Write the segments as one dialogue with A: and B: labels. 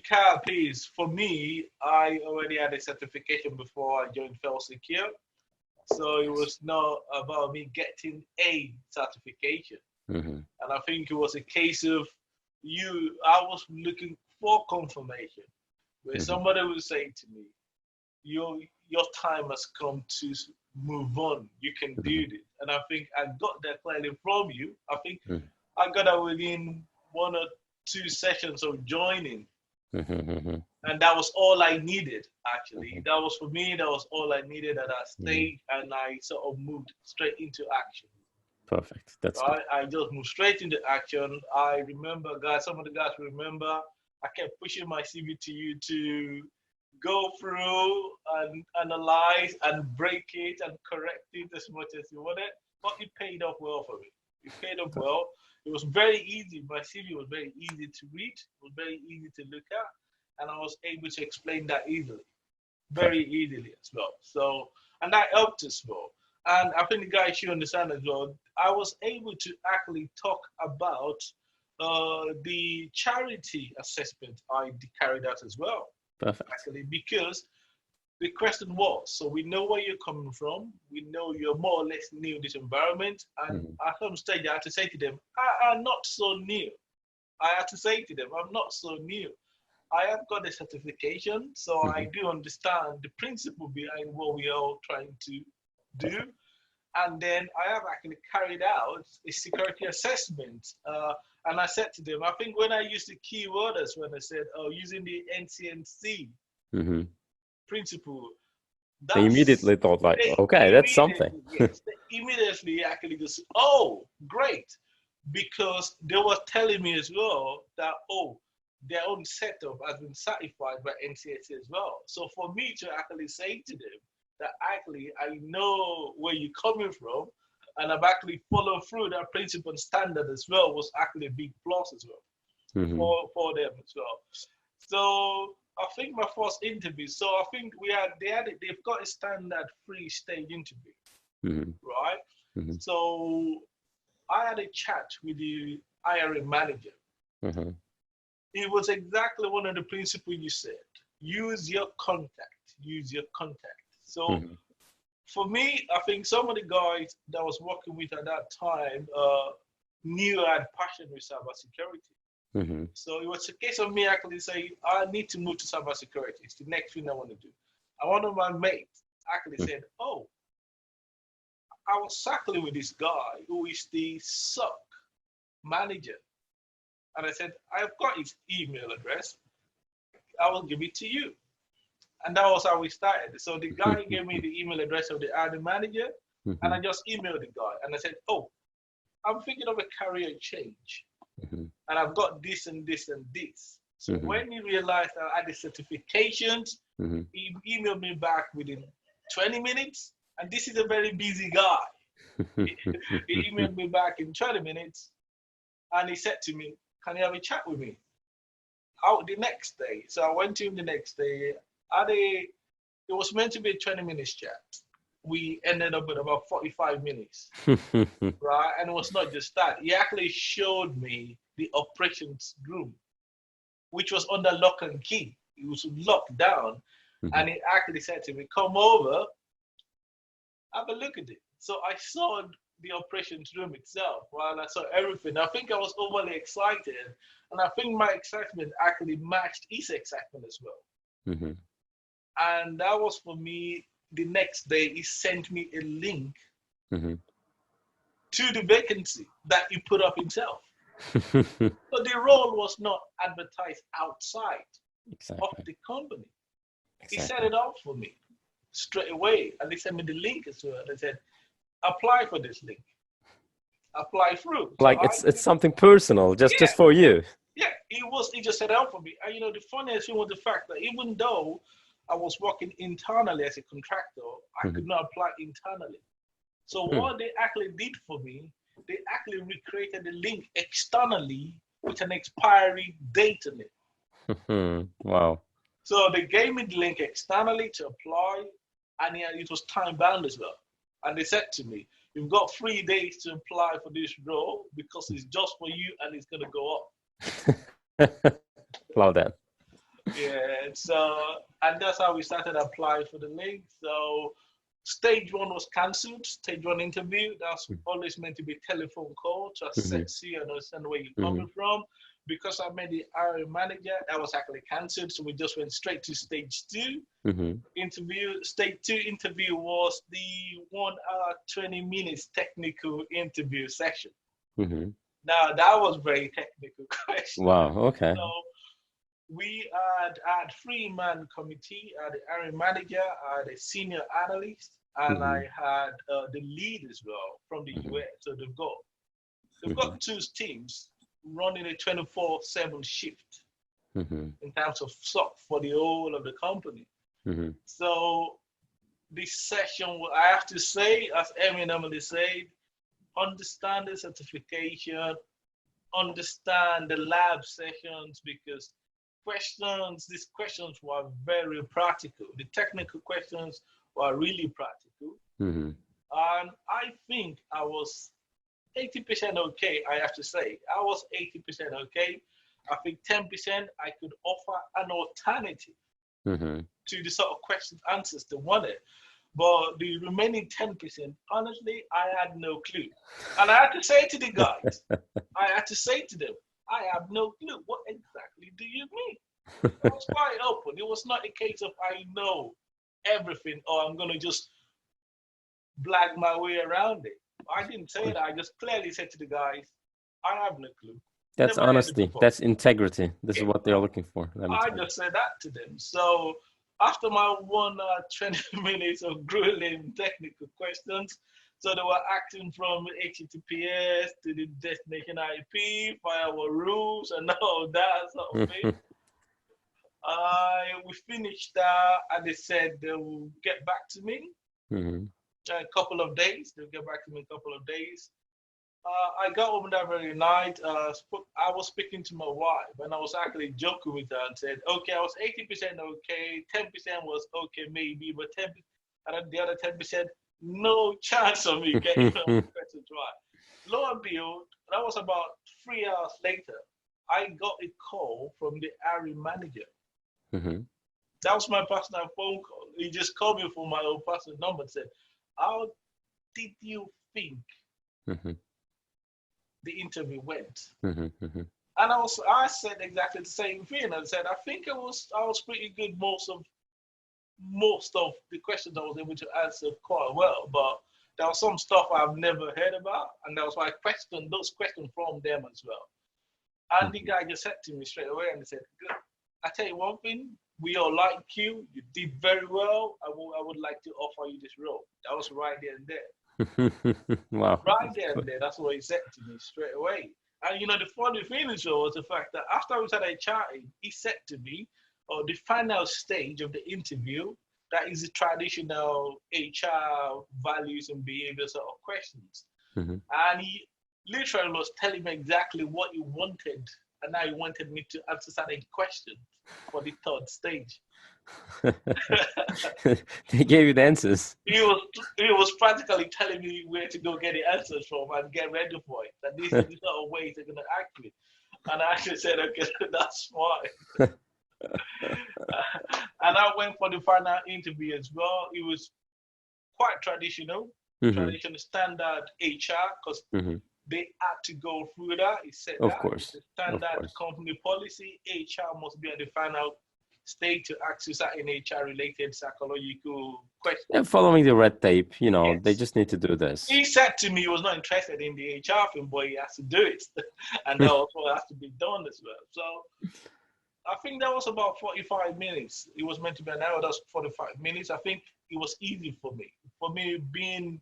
A: recap is, for me, I already had a certification before I joined Fell Secure. So it was not about me getting a certification.
B: Mm-hmm.
A: And I think it was a case of I was looking for confirmation where
B: Mm-hmm.
A: somebody would say to me, your time has come to move on. You can
B: Mm-hmm.
A: do this. And I think I got that clearly from you. I think
B: Mm-hmm.
A: I got that within 1 or 2 sessions of joining.
B: Mm-hmm.
A: And that was all I needed, actually. That was for me, that was all I needed at that
B: Mm-hmm.
A: stage. And I sort of moved straight into action.
B: Perfect. That's good.
A: Right? I just moved straight into action. I remember, guys, some of the guys remember, I kept pushing my CV to you to go through and analyze and break it and correct it as much as you wanted. But it paid off well for me. It paid off well. It was very easy. My CV was very easy to read. It was very easy to look at. And I was able to explain that easily, very
B: Perfect.
A: easily as well. So, and that helped as well. And I think the guys should understand as well. I was able to actually talk about the charity assessment I carried out as well,
B: Perfect.
A: actually, because the question was, so we know where you're coming from. We know you're more or less new in this environment. And
B: Mm-hmm.
A: at some stage, I had to say to them, I'm not so new. I had to say to them, I'm not so new. I have got a certification, so
B: Mm-hmm.
A: I do understand the principle behind what we are trying to do.
B: Perfect.
A: And then I have actually carried out a security assessment. And I said to them, I think when I used the keywords, when I said, oh, using the NCNC
B: Mm-hmm.
A: principle,
B: They
A: that's
B: immediately thought like,
A: they
B: okay, that's something.
A: immediately, yes, they immediately actually just, oh, great. Because they were telling me as well that, oh, their own setup has been certified by NCSC as well. So for me to actually say to them that actually I know where you're coming from and I've actually followed through that principle and standard as well was actually a big plus as well
B: Mm-hmm.
A: for them as well. So I think my first interview, so I think they've got a standard 3 stage interview,
B: Mm-hmm.
A: right?
B: Mm-hmm.
A: So I had a chat with the hiring manager.
B: Mm-hmm.
A: It was exactly one of the principles you said. Use your contact. Use your contact. So
B: Mm-hmm.
A: for me, I think some of the guys that I was working with at that time knew I had passion with cybersecurity.
B: Mm-hmm.
A: So it was a case of me actually saying, I need to move to cybersecurity. It's the next thing I want to do. And one of my mates actually said, oh, I was circling with this guy who is the SOC manager. And I said, I've got his email address. I will give it to you. And that was how we started. So the guy gave me the email address of the hiring manager, and
B: Mm-hmm.
A: I just emailed the guy. And I said, oh, I'm thinking of a career change.
B: Mm-hmm.
A: And I've got this and this and this. So
B: Mm-hmm.
A: when he realized I had the certifications,
B: Mm-hmm.
A: he emailed me back within 20 minutes. And this is a very busy guy. He emailed me back in 20 minutes and he said to me, can you have a chat with me? Out the next day. So I went to him the next day. It was meant to be a 20 minutes chat. We ended up with about 45 minutes, right? And it was not just that. He actually showed me the operations room, which was under lock and key. It was locked down.
B: Mm-hmm.
A: And he actually said to me, come over, have a look at it. So I saw the operations room itself while I saw everything. I think I was overly excited. And I think my excitement actually matched his excitement as well.
B: Mm-hmm.
A: And that was for me. The next day, he sent me a link
B: Mm-hmm.
A: to the vacancy that he put up himself. So the role was not advertised outside of
B: Exactly.
A: the company. He set
B: Exactly.
A: it up for me straight away. And they sent me the link as well. They said, apply for this link. Apply through. So
B: Like
A: I
B: it's something personal,
A: yeah,
B: just for you.
A: yeah, he just set it up for me. And the funniest thing was the fact that even though I was working internally as a contractor, I
B: Mm-hmm.
A: could not apply internally. So
B: Hmm.
A: what they actually did for me, they actually recreated the link externally with an expiry date on it.
B: Wow.
A: So they gave me the link externally to apply, and yeah, it was time bound as well. And they said to me, you've got 3 days to apply for this role because it's just for you and it's going to go up.
B: Love that.
A: Yeah, so and that's how we started applying for the league. So stage one was cancelled. Stage one interview. That's always meant to be telephone call to
B: Mm-hmm.
A: assess you and understand where you're
B: Mm-hmm.
A: coming from. Because I met the hiring manager, that was actually cancelled. So we just went straight to stage two
B: Mm-hmm.
A: interview. Stage two interview was the 1 hour 20 minutes technical interview section.
B: Mm-hmm.
A: Now that was very technical question.
B: Wow. Okay.
A: So we had three-man committee. I had the hiring manager, I had a senior analyst, and
B: Mm-hmm.
A: I had the lead as well from the
B: Mm-hmm.
A: US. So they've
B: Mm-hmm.
A: got two teams running a 24/7 shift
B: Mm-hmm.
A: in terms of stock for the whole of the company.
B: Mm-hmm.
A: So this session, I have to say, as Emmy normally said, understand the certification, understand the lab sessions because these questions were very practical. The technical questions were really practical.
B: Mm-hmm.
A: And I think I was 80% okay, I have to say. I was 80% okay. I think 10% I could offer an alternative
B: Mm-hmm.
A: to the sort of questions, answers they wanted. But the remaining 10%, honestly, I had no clue. And I had to say to the guys, I had to say to them, I have no clue. What exactly do you mean? I was quite open. It was not a case of I know everything or I'm going to just blag my way around it. I didn't say that. I just clearly said to the guys, I have no clue.
B: That's
A: Never heard it
B: honesty.
A: before.
B: That's integrity. This is
A: Yeah.
B: what they're looking for. Let me
A: I
B: tell you.
A: just said that to them. So after my 20 minutes of grueling technical questions, so they were acting from HTTPS to the destination IP, firewall rules, and all that sort of thing. We finished that, and they said they will get back to me
B: Mm-hmm.
A: in a couple of days. They'll get back to me in a couple of days. I got home that very night. I was speaking to my wife, and I was actually joking with her and said, "Okay, I was 80% okay, 10% was okay, maybe, but 10, and then the other 10%, no chance of me getting all the questions right." Lo and behold, that was about 3 hours later. I got a call from the hiring manager.
B: Mm-hmm.
A: That was my personal phone call. He just called me from my own personal number and said, "How did you think
B: Mm-hmm.
A: the interview went?"
B: Mm-hmm.
A: And I said exactly the same thing. I said I think I was pretty good most of the questions I was able to answer quite well, but there was some stuff I've never heard about, and that was why I questioned those questions from them as well. And the guy just said to me straight away, and he said, "Good. I tell you one thing, we all like you. You did very well. I would like to offer you this role." That was right there and there.
B: Wow.
A: Right there and there. That's what he said to me straight away. And the funny thing is was the fact that after we started chatting, he said to me, "Oh, the final stage of the interview, that is the traditional HR values and behavior sort of questions."
B: Mm-hmm.
A: And he literally was telling me exactly what he wanted and how he wanted me to answer certain questions for the third stage.
B: They gave you the answers.
A: He was practically telling me where to go get the answers from and get ready for it. That this is the sort of ways they're gonna act with. And I actually said, "Okay, that's fine." And I went for the final interview as well. It was quite traditional,
B: Mm-hmm.
A: standard HR, because
B: Mm-hmm.
A: they had to go through that. It said
B: Of
A: that
B: course.
A: it's a
B: Of
A: standard
B: course.
A: company policy. HR must be at the final stage to ask you certain HR related psychological questions.
B: And following the red tape, they
A: Yes.
B: just need to do this.
A: He said to me he was not interested in the HR thing, but he has to do it. And that was what has to be done as well. So I think that was about 45 minutes. It was meant to be an hour, that's 45 minutes. I think it was easy for me. For me, being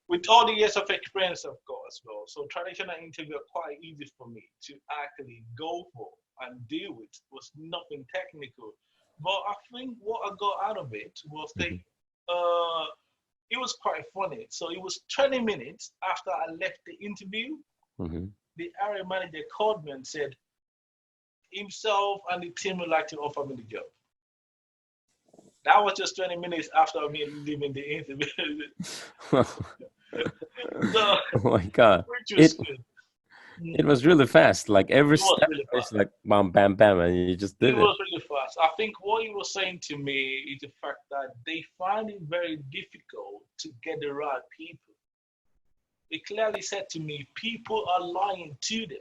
A: with all the years of experience I've got as well. So traditional interview are quite easy for me to actually go for and deal with. It was nothing technical. But I think what I got out of it was it was quite funny. So it was 20 minutes after I left the interview,
B: Mm-hmm.
A: the area manager called me and said himself and the team would like to offer me the job. That was just 20 minutes after me leaving the interview. So,
B: Oh my God.
A: which was good.
B: It was really fast. Like every
A: It was
B: step
A: really
B: was
A: fast.
B: like bam, bam, bam, and you just
A: It
B: did it.
A: was really I think what he was saying to me is the fact that they find it very difficult to get the right people. He clearly said to me, people are lying to them.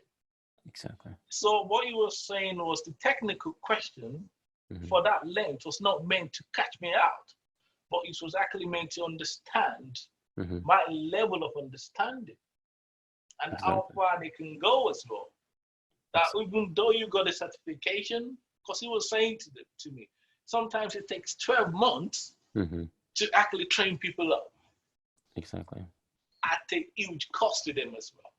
B: Exactly.
A: So what he was saying was the technical question
B: Mhm.
A: for that length was not meant to catch me out, but it was actually meant to understand
B: Mhm.
A: my level of understanding and how
B: Exactly.
A: far they can go as well. That
B: Ex-
A: even though you got a certification, because he was saying to me, sometimes it takes 12 months
B: Mhm.
A: to actually train people up
B: Exactly.
A: at a huge cost to them as well.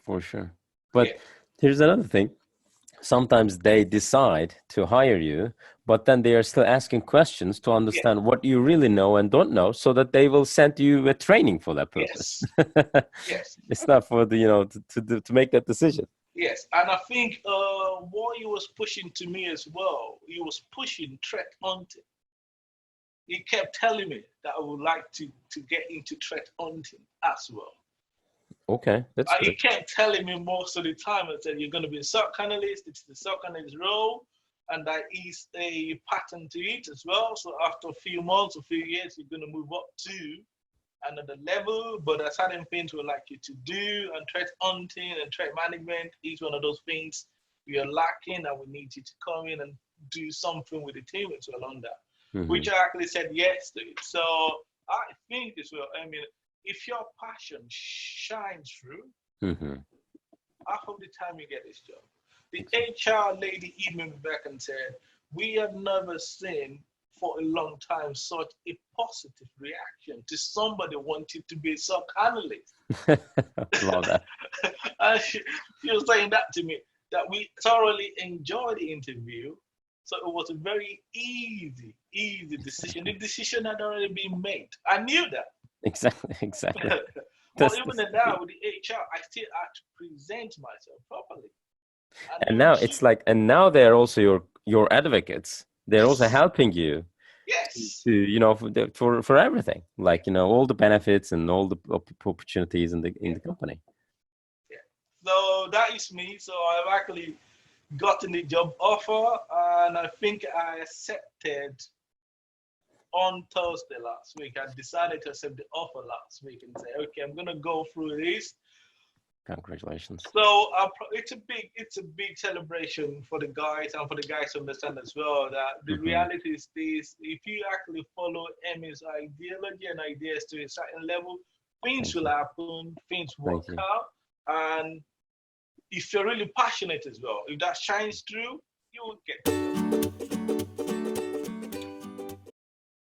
B: For sure.
A: Yeah,
B: But here's another thing. Sometimes they decide to hire you, but then they are still asking questions to
A: yeah,
B: understand what you really know and don't know, so that they will send you a training for that purpose.
A: yes, yes,
B: It's not for the, to make that decision.
A: yes. And I think what he was pushing to me as well, he was pushing threat hunting. He kept telling me that I would like to get into threat hunting as well.
B: Okay, that's
A: He
B: good.
A: kept telling me most of the time, I said, you're going to be a SOC analyst, it's the SOC analyst role, and that is a pattern to it as well. So after a few months, a few years, you're going to move up to another level, but there are certain things we'd like you to do, and threat hunting and threat management is one of those things we are lacking, and we need you to come in and do something with the team as well on that,
B: Hmm.
A: which I actually said yes to. So I think as well, I mean, if your passion shines through,
B: Hmm.
A: half of the time you get this job. The HR lady emailed me back and said, we have never seen for a long time such a positive reaction to somebody wanting to be a SOC analyst.
B: Love that.
A: And she was saying that to me, that we thoroughly enjoyed the interview. So it was a very easy decision. The decision had already been made. I knew that.
B: Exactly, exactly.
A: But
B: That's
A: even now with the HR, I still had to present myself properly. And
B: and
A: even
B: now
A: she,
B: it's like, and now they're also your advocates. They're also
A: yes,
B: helping you
A: yes.
B: to, for everything, like, all the benefits and all the opportunities in
A: Yeah,
B: the company.
A: yeah. So that is me. So I've actually gotten the job offer, and I think I accepted on Thursday last week. I decided to accept the offer last week and say, okay, I'm gonna go through this.
B: Congratulations.
A: So it's a big celebration for the guys and for the guys to understand as well that the
B: Hmm.
A: reality is this: if you actually follow Emmy's ideology and ideas to a certain level, things
B: Thank
A: will
B: you.
A: happen, things work
B: Thank you.
A: out, and if you're really passionate as well, if that shines through, you will get the job.